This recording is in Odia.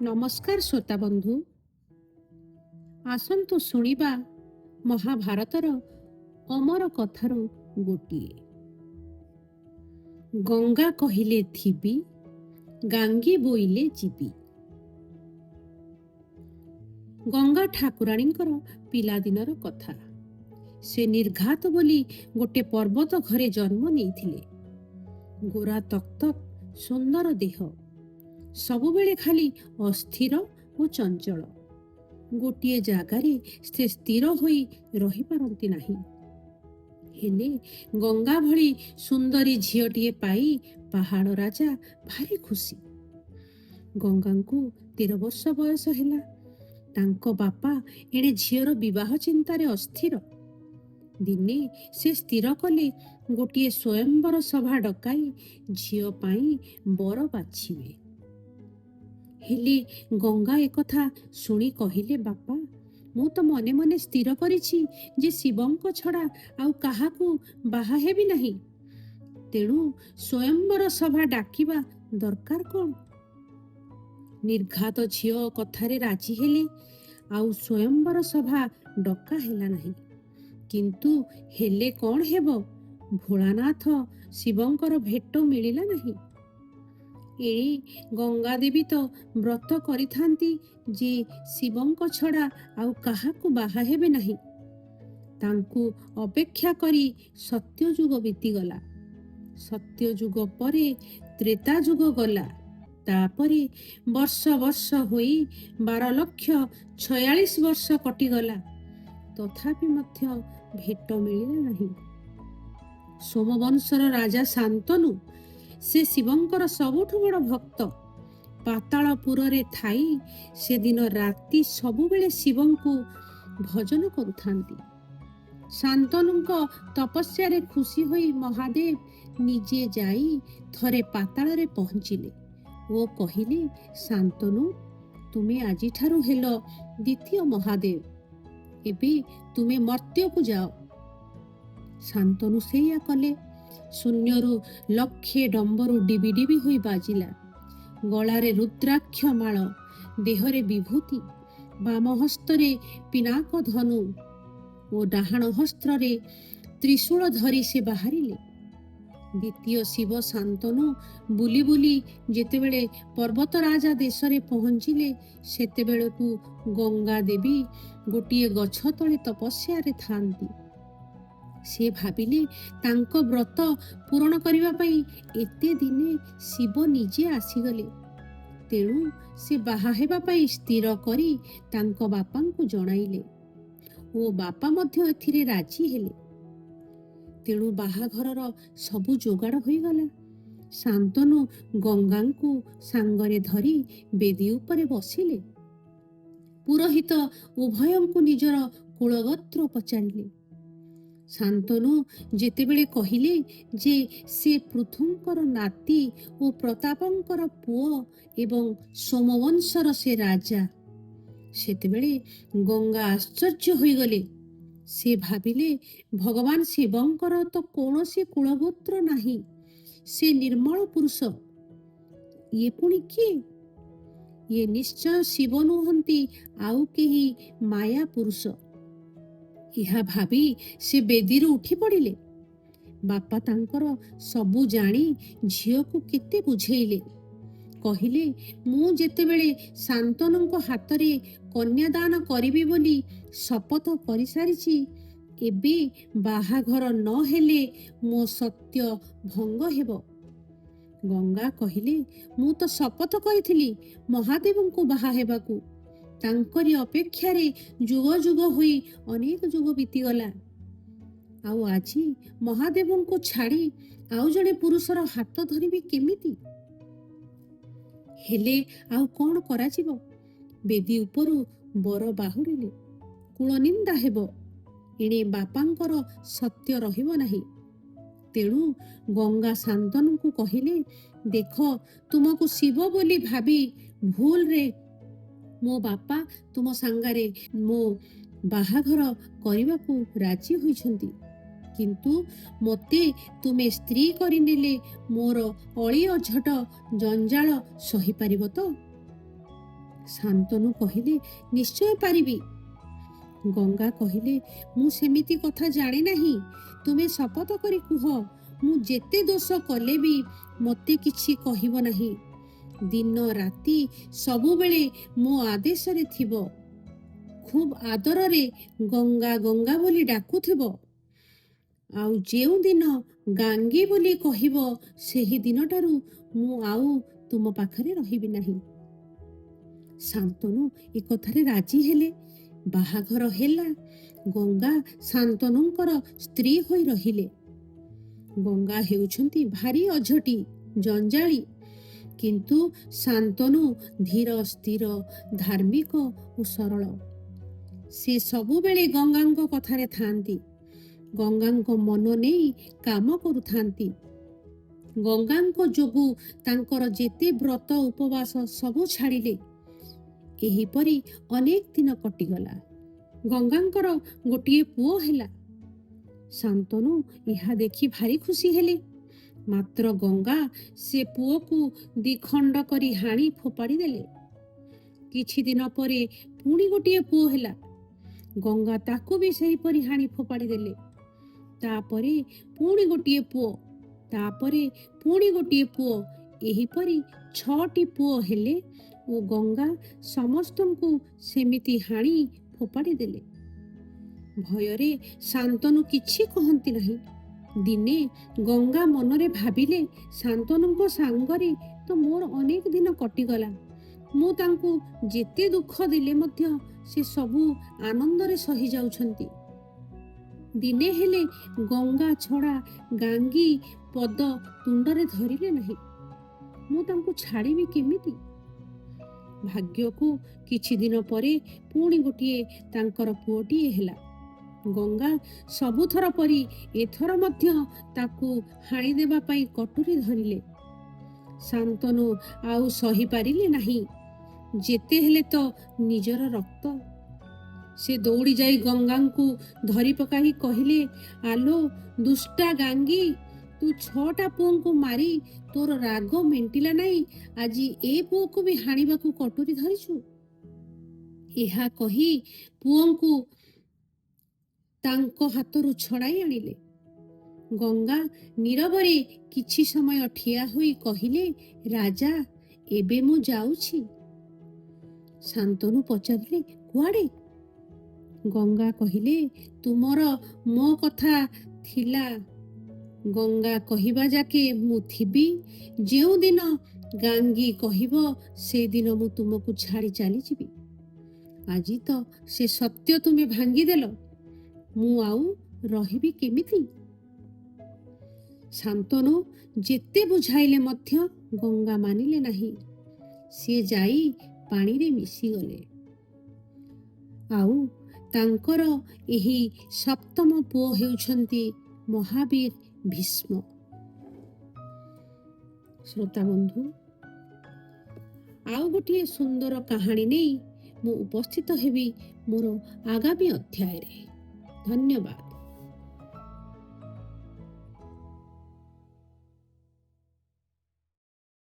ନମସ୍କାର ଶ୍ରୋତା ବନ୍ଧୁ, ଆସନ୍ତୁ ଶୁଣିବା ମହାଭାରତର ଅମର କଥାରୁ ଗୋଟିଏ। ଗଙ୍ଗା କହିଲେ ଥିବି, ଗାଙ୍ଗି ବୋଇଲେ ଯିବି। ଗଙ୍ଗା ଠାକୁରାଣୀଙ୍କର ପିଲାଦିନର କଥା। ସେ ନିର୍ଘାତ ବୋଲି ଗୋଟେ ପର୍ବତ ଘରେ ଜନ୍ମ ନେଇଥିଲେ। ଗୋରା ତକ୍ତକ୍ ସୁନ୍ଦର ଦେହ, ସବୁବେଳେ ଖାଲି ଅସ୍ଥିର ଓ ଚଞ୍ଚଳ। ଗୋଟିଏ ଜାଗାରେ ସେ ସ୍ଥିର ହୋଇ ରହିପାରନ୍ତି ନାହିଁ। ହେଲେ ଗଙ୍ଗା ଭଳି ସୁନ୍ଦରୀ ଝିଅଟିଏ ପାଇ ପାହାଡ଼ ରାଜା ଭାରି ଖୁସି। ଗଙ୍ଗାଙ୍କୁ 13 ବର୍ଷ ବୟସ ହେଲା। ତାଙ୍କ ବାପା ଏଣେ ଝିଅର ବିବାହ ଚିନ୍ତାରେ ଅସ୍ଥିର। ଦିନେ ସେ ସ୍ଥିର କଲେ ଗୋଟିଏ ସ୍ୱୟଂବର ସଭା ଡକାଇ ଝିଅ ପାଇଁ ବର ବାଛିବେ। ହେଲେ ଗଙ୍ଗା ଏକଥା ଶୁଣି କହିଲେ, ବାପା, ମୁଁ ତ ମନେ ମନେ ସ୍ଥିର କରିଛି ଯେ ଶିବଙ୍କ ଛଡ଼ା ଆଉ କାହାକୁ ବାହା ହେବି ନାହିଁ। ତେଣୁ ସ୍ୱୟଂବର ସଭା ଡାକିବା ଦରକାର କ'ଣ? ନିର୍ଘାତ ଝିଅ କଥାରେ ରାଜି ହେଲେ। ଆଉ ସ୍ୱୟଂବର ସଭା ଡକା ହେଲା ନାହିଁ। କିନ୍ତୁ ହେଲେ କ'ଣ ହେବ, ଭୋଳାନାଥ ଶିବଙ୍କର ଭେଟ ମିଳିଲା ନାହିଁ। ଏଇ ଗଙ୍ଗା ଦେବୀ ତ ବ୍ରତ କରିଥାନ୍ତି ଯେ ଶିବଙ୍କ ଛଡ଼ା ଆଉ କାହାକୁ ବାହା ହେବେ ନାହିଁ। ତାଙ୍କୁ ଅପେକ୍ଷା କରି ସତ୍ୟଯୁଗ ବିତିଗଲା। ସତ୍ୟଯୁଗ ପରେ ତ୍ରେତା ଯୁଗ ଗଲା। ତାପରେ ବର୍ଷ ବର୍ଷ ହୋଇ 12,46 ବର୍ଷ କଟିଗଲା। ତଥାପି ମଧ୍ୟ ଭେଟ ମିଳିଲା ନାହିଁ। ସୋମବଂଶର ରାଜା ଶାନ୍ତନୁ, ସେ ଶିବଙ୍କର ସବୁଠୁ ବଡ଼ ଭକ୍ତ। ପାତାଳପୁରରେ ଥାଇ ସେଦିନ ରାତି ସବୁବେଳେ ଶିବଙ୍କୁ ଭଜନ କରୁଥାନ୍ତି। ଶାନ୍ତନୁଙ୍କ ତପସ୍ୟାରେ ଖୁସି ହୋଇ ମହାଦେବ ନିଜେ ଯାଇ ଥରେ ପାତାଳରେ ପହଞ୍ଚିଲେ ଓ କହିଲେ, ଶାନ୍ତନୁ, ତୁମେ ଆଜିଠାରୁ ହେଲ ଦ୍ୱିତୀୟ ମହାଦେବ। ଏବେ ତୁମେ ମର୍ତ୍ତ୍ୟକୁ ଯାଅ। ଶାନ୍ତନୁ ସେଇଆ କଲେ। ଶୂନ୍ୟରୁ ଲକ୍ଷେ ଡମ୍ବରୁ ଡିବି ଡିବି ହୋଇ ବାଜିଲା। ଗଳାରେ ରୁଦ୍ରାକ୍ଷ ମାଳ, ଦେହରେ ବିଭୂତି, ବାମ ହସ୍ତରେ ପିନାକ ଧନୁ ଓ ଡାହାଣ ହସ୍ତରେ ତ୍ରିଶୂଳ ଧରି ସେ ବାହାରିଲେ। ଦ୍ୱିତୀୟ ଶିବ ଶାନ୍ତନୁ ବୁଲି ବୁଲି ଯେତେବେଳେ ପର୍ବତରାଜା ଦେଶରେ ପହଞ୍ଚିଲେ, ସେତେବେଳକୁ ଗଙ୍ଗା ଦେବୀ ଗୋଟିଏ ଗଛ ତଳେ ତପସ୍ୟାରେ ଥାନ୍ତି। ସେ ଭାବିଲେ, ତାଙ୍କ ବ୍ରତ ପୂରଣ କରିବା ପାଇଁ ଏତେ ଦିନେ ଶିବ ନିଜେ ଆସିଗଲେ। ତେଣୁ ସେ ବାହା ହେବା ପାଇଁ ସ୍ଥିର କରି ତାଙ୍କ ବାପାଙ୍କୁ ଜଣାଇଲେ ଓ ବାପା ମଧ୍ୟ ଏଥିରେ ରାଜି ହେଲେ। ତେଣୁ ବାହାଘରର ସବୁ ଯୋଗାଡ଼ ହୋଇଗଲା। ଶାନ୍ତନୁ ଗଙ୍ଗାଙ୍କୁ ସାଙ୍ଗରେ ଧରି ବେଦୀ ଉପରେ ବସିଲେ। ପୁରୋହିତ ଉଭୟଙ୍କୁ ନିଜର କୁଳଗୋତ୍ର ପଚାରିଲେ। ଶାନ୍ତନୁ ଯେତେବେଳେ କହିଲେ ଯେ ସେ ପୃଥୁଙ୍କର ନାତି ଓ ପ୍ରତାପଙ୍କର ପୁଅ ଏବଂ ସୋମବଂଶର ସେ ରାଜା, ସେତେବେଳେ ଗଙ୍ଗା ଆଶ୍ଚର୍ଯ୍ୟ ହୋଇଗଲେ। ସେ ଭାବିଲେ, ଭଗବାନ ଶିବଙ୍କର ତ କୌଣସି କୁଳଗୋତ୍ର ନାହିଁ। ସେ ନିର୍ମଳ ପୁରୁଷ। ଇଏ ପୁଣି କିଏ? ଇଏ ନିଶ୍ଚୟ ଶିବ ନୁହନ୍ତି, ଆଉ କେହି ମାୟା ପୁରୁଷ। ଏହା ଭାବି ସେ ବେଦୀରୁ ଉଠି ପଡ଼ିଲେ। ବାପା ତାଙ୍କର ସବୁ ଜାଣି ଝିଅକୁ କେତେ ବୁଝେଇଲେ। କହିଲେ, ମୁଁ ଯେତେବେଳେ ଶାନ୍ତନୁଙ୍କ ହାତରେ କନ୍ୟାଦାନ କରିବି ବୋଲି ଶପଥ କରିସାରିଛି, ଏବେ ବାହାଘର ନ ହେଲେ ମୋ ସତ୍ୟ ଭଙ୍ଗ ହେବ। ଗଙ୍ଗା କହିଲେ, ମୁଁ ତ ଶପଥ କରିଥିଲି ମହାଦେବଙ୍କୁ ବାହା ହେବାକୁ। ତାଙ୍କରି ଅପେକ୍ଷାରେ ଯୁଗ ଯୁଗ ହୋଇ ଅନେକ ଯୁଗ ବିତିଗଲା। ଆଉ ଆଜି ମହାଦେବଙ୍କୁ ଛାଡ଼ି ଆଉ ଜଣେ ପୁରୁଷର ହାତ ଧରିବି କେମିତି? ହେଲେ ଆଉ କ'ଣ କରାଯିବ? ବେଦୀ ଉପରୁ ବର ବାହୁଡ଼ିଲେ। କୁଳନିନ୍ଦା ହେବ। ଏଣେ ବାପାଙ୍କର ସତ୍ୟ ରହିବ ନାହିଁ। ତେଣୁ ଗଙ୍ଗା ଶାନ୍ତନୁଙ୍କୁ କହିଲେ, ଦେଖ, ତୁମକୁ ଶିବ ବୋଲି ଭାବି ଭୁଲରେ ମୋ ବାପା ତୁମ ସାଙ୍ଗରେ ମୋ ବାହାଘର କରିବାକୁ ରାଜି ହୋଇଛନ୍ତି। କିନ୍ତୁ ମୋତେ ତୁମେ ସ୍ତ୍ରୀ କରିନେଲେ ମୋର ଅଳି ଅଝଟ ଜଞ୍ଜାଳ ସହିପାରିବ ତ? ଶାନ୍ତନୁ କହିଲେ, ନିଶ୍ଚୟ ପାରିବି। ଗଙ୍ଗା କହିଲେ, ମୁଁ ସେମିତି କଥା ଜାଣେ ନାହିଁ। ତୁମେ ଶପଥ କରି କୁହ, ମୁଁ ଯେତେ ଦୋଷ କଲେ ବି ମୋତେ କିଛି କହିବ ନାହିଁ। ଦିନ ରାତି ସବୁବେଳେ ମୋ ଆଦେଶରେ ଥିବ। ଖୁବ୍ ଆଦରରେ ଗଙ୍ଗା ଗଙ୍ଗା ବୋଲି ଡାକୁଥିବ। ଆଉ ଯେଉଁଦିନ ଗାଙ୍ଗୀ ବୋଲି କହିବ, ସେହି ଦିନଠାରୁ ମୁଁ ଆଉ ତୁମ ପାଖରେ ରହିବି ନାହିଁ। ଶାନ୍ତନୁ ଏ କଥାରେ ରାଜି ହେଲେ। ବାହାଘର ହେଲା। ଗଙ୍ଗା ଶାନ୍ତନୁଙ୍କର ସ୍ତ୍ରୀ ହୋଇ ରହିଲେ। ଗଙ୍ଗା ହେଉଛନ୍ତି ଭାରି ଅଝଟି, ଜଞ୍ଜାଳି, କିନ୍ତୁ ଶାନ୍ତନୁ ଧୀର ସ୍ଥିର, ଧାର୍ମିକ ଓ ସରଳ। ସେ ସବୁବେଳେ ଗଙ୍ଗାଙ୍କ କଥାରେ ଥାଆନ୍ତି, ଗଙ୍ଗାଙ୍କ ମନ ନେଇ କାମ କରୁଥାନ୍ତି। ଗଙ୍ଗାଙ୍କ ଯୋଗୁଁ ତାଙ୍କର ଯେତେ ବ୍ରତ ଉପବାସ ସବୁ ଛାଡ଼ିଲେ। ଏହିପରି ଅନେକ ଦିନ କଟିଗଲା। ଗଙ୍ଗାଙ୍କର ଗୋଟିଏ ପୁଅ ହେଲା। ଶାନ୍ତନୁ ଏହା ଦେଖି ଭାରି ଖୁସି ହେଲେ। ମାତ୍ର ଗଙ୍ଗା ସେ ପୁଅକୁ ଦ୍ୱିଖଣ୍ଡ କରି ହାଣି ଫୋପାଡ଼ି ଦେଲେ। କିଛି ଦିନ ପରେ ପୁଣି ଗୋଟିଏ ପୁଅ ହେଲା। ଗଙ୍ଗା ତାକୁ ବି ସେହିପରି ହାଣି ଫୋପାଡ଼ି ଦେଲେ। ତାପରେ ପୁଣି ଗୋଟିଏ ପୁଅ, ତାପରେ ପୁଣି ଗୋଟିଏ ପୁଅ, ଏହିପରି 6ଟି ପୁଅ ହେଲେ ଓ ଗଙ୍ଗା ସମସ୍ତଙ୍କୁ ସେମିତି ହାଣି ଫୋପାଡ଼ି ଦେଲେ। ଭୟରେ ଶାନ୍ତନୁ କିଛି କହନ୍ତି ନାହିଁ। ଦିନେ ଗଙ୍ଗା ମନରେ ଭାବିଲେ, ଶାନ୍ତନୁଙ୍କ ସାଙ୍ଗରେ ତ ମୋର ଅନେକ ଦିନ କଟିଗଲା। ମୁଁ ତାଙ୍କୁ ଯେତେ ଦୁଃଖ ଦେଲେ ମଧ୍ୟ ସେ ସବୁ ଆନନ୍ଦରେ ସହି ଯାଉଛନ୍ତି। ଦିନେ ହେଲେ ଗଙ୍ଗା ଛଡ଼ା ଗାଙ୍ଗୀ ପଦ ତୁଣ୍ଡରେ ଧରିଲେ ନାହିଁ। ମୁଁ ତାଙ୍କୁ ଛାଡ଼ିବି କେମିତି? ଭାଗ୍ୟକୁ କିଛି ଦିନ ପରେ ପୁଣି ଗୋଟିଏ ତାଙ୍କର ପୁଅଟିଏ ହେଲା। ଗଙ୍ଗା ସବୁଥର ପରି ଏଥର ମଧ୍ୟ ତାକୁ ହାଣିଦେବା ପାଇଁ କଟୁରୀ ଧରିଲେ। ଶାନ୍ତନୁ ଆଉ ସହିପାରିଲେ ନାହିଁ। ଯେତେ ହେଲେ ତ ନିଜର ରକ୍ତ। ସେ ଦୌଡ଼ି ଯାଇ ଗଙ୍ଗାଙ୍କୁ ଧରି ପକାଇ କହିଲେ, ଆଲୋ ଦୁଷ୍ଟା ଗାଙ୍ଗୀ, ତୁ 6ଟା ପୁଅଙ୍କୁ ମାରି ତୋର ରାଗ ମେଣ୍ଟିଲା ନାହିଁ, ଆଜି ଏ ପୁଅକୁ ବି ହାଣିବାକୁ କଟୁରୀ ଧରିଛୁ। ଏହା କହି ପୁଅଙ୍କୁ ତାଙ୍କ ହାତରୁ ଛଡ଼ାଇ ଆଣିଲେ। ଗଙ୍ଗା ନୀରବରେ କିଛି ସମୟ ଠିଆ ହୋଇ କହିଲେ, ରାଜା, ଏବେ ମୁଁ ଯାଉଛି। ଶାନ୍ତନୁ ପଚାରିଲେ, କୁଆଡ଼େ? ଗଙ୍ଗା କହିଲେ, ତୁମର ମୋ କଥା ଥିଲା। ଗଙ୍ଗା କହିବା ଯାକେ ମୁଁ ଥିବି। ଯେଉଁଦିନ ଗାଙ୍ଗୀ କହିବ, ସେଦିନ ମୁଁ ତୁମକୁ ଛାଡ଼ି ଚାଲିଯିବି। ଆଜି ତ ସେ ସତ୍ୟ ତୁମେ ଭାଙ୍ଗିଦେଲ। ମୁଁ ଆଉ ରହିବି କେମିତି? ଶାନ୍ତନୁ ଯେତେ ବୁଝାଇଲେ ମଧ୍ୟ ଗଙ୍ଗା ମାନିଲେ ନାହିଁ। ସିଏ ଯାଇ ପାଣିରେ ମିଶିଗଲେ। ଆଉ ତାଙ୍କର ଏହି 7ମ ପୁଅ ହେଉଛନ୍ତି ମହାବୀର ଭୀଷ୍ମ। ଶ୍ରୋତା ବନ୍ଧୁ, ଆଉ ଗୋଟିଏ ସୁନ୍ଦର କାହାଣୀ ନେଇ ମୁଁ ଉପସ୍ଥିତ ହେବି ମୋର ଆଗାମୀ ଅଧ୍ୟାୟରେ। ଧନ୍ୟବାଦ।